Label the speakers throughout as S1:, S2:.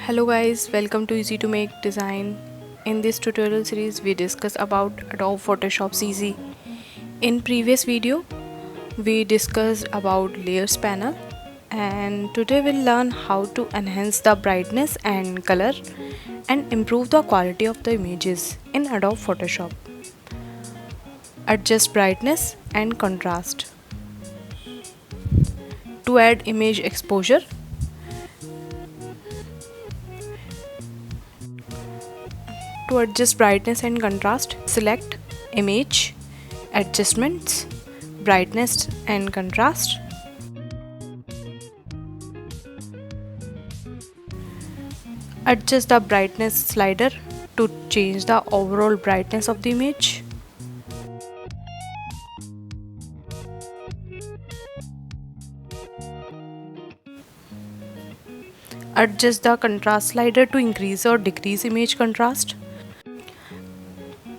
S1: Hello guys, welcome to Easy to Make Design. In this tutorial series we discuss about Adobe Photoshop CC. In previous video we discussed about layers panel, and today we'll learn how to enhance the brightness and color and improve the quality of the images in Adobe Photoshop. Adjust brightness and contrast. To add image exposure, to adjust brightness and contrast, select Image, Adjustments, Brightness and Contrast. Adjust the brightness slider to change the overall brightness of the image. Adjust the contrast slider to increase or decrease image contrast.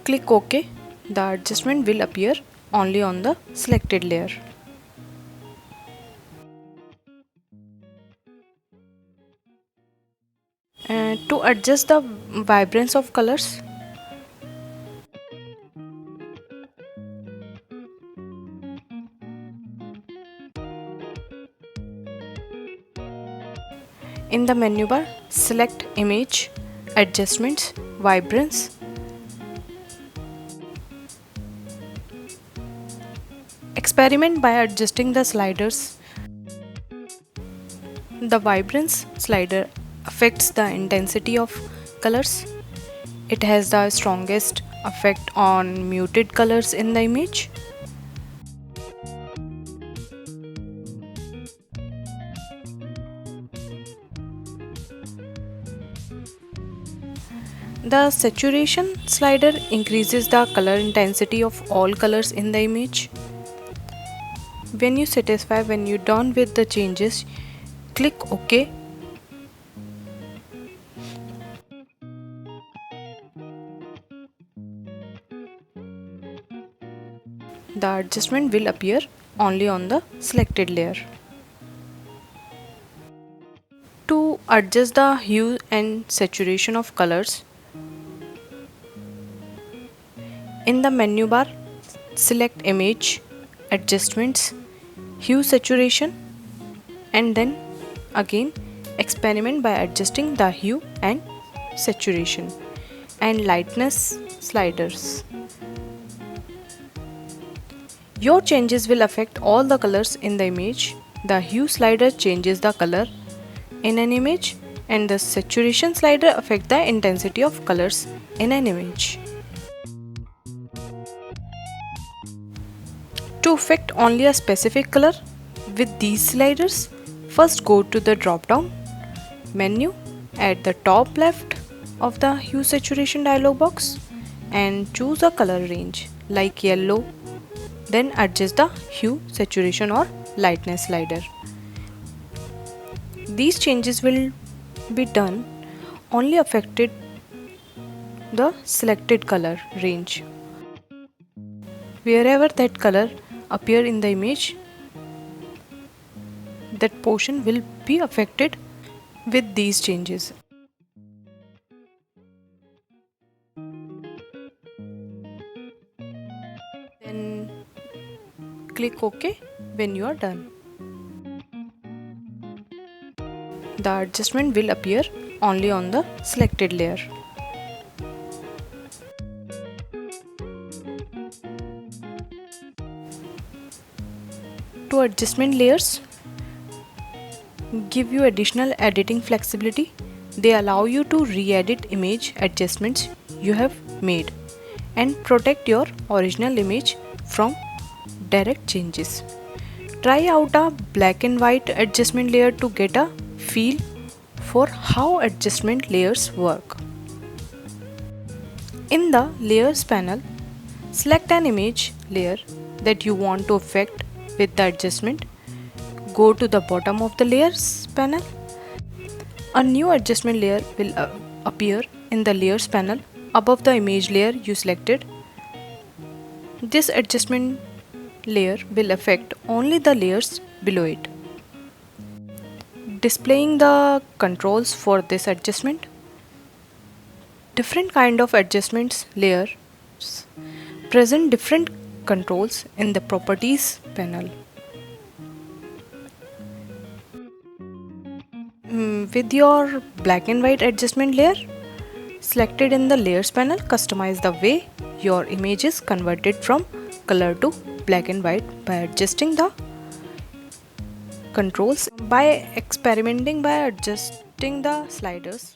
S1: Click OK. The adjustment will appear only on the selected layer. To adjust the vibrance of colors, in the menu bar, select Image, Adjustments, Vibrance. Experiment by adjusting the sliders. The Vibrance slider affects the intensity of colors. It has the strongest effect on muted colors in the image. The Saturation slider increases the color intensity of all colors in the image. When you're done with the changes, click OK. The adjustment will appear only on the selected layer. To adjust the hue and saturation of colors, in the menu bar, select Image, Adjustments, Hue Saturation, and then again experiment by adjusting the hue and saturation and lightness sliders. Your changes will affect all the colors in the image. The hue slider changes the color in an image, and the saturation slider affects the intensity of colors in an image. To affect only a specific color with these sliders, first go to the drop-down menu at the top left of the Hue Saturation dialog box and choose a color range like yellow. Then adjust the hue, saturation or lightness slider. These changes will be done only affected the selected color range. Wherever that color appear in the image, that portion will be affected with these changes. Then click OK when you are done. The adjustment will appear only on the selected layer. To adjustment layers give you additional editing flexibility. They allow you to re-edit image adjustments you have made and protect your original image from direct changes. Try out a black and white adjustment layer to get a feel for how adjustment layers work. In the Layers panel, select an image layer that you want to affect with the adjustment. Go to the bottom of the Layers panel. A new adjustment layer will appear in the Layers panel above the image layer you selected. This adjustment layer will affect only the layers below it. Displaying the controls for this adjustment. Different kind of adjustments layers present different controls in the properties panel. With your black and white adjustment layer selected in the layers panel, customize the way your image is converted from color to black and white by adjusting the controls, by experimenting by adjusting the sliders.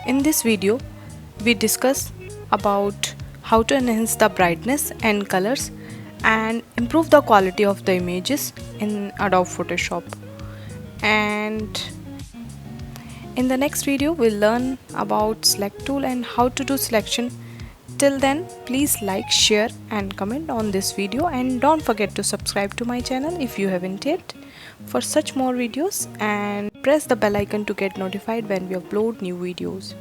S1: In this video, we discuss about how to enhance the brightness and colors and improve the quality of the images in Adobe Photoshop. And in the next video, we'll learn about select tool and how to do selection. Till then, please like, share and comment on this video, and don't forget to subscribe to my channel if you haven't yet for such more videos, and press the bell icon to get notified when we upload new videos.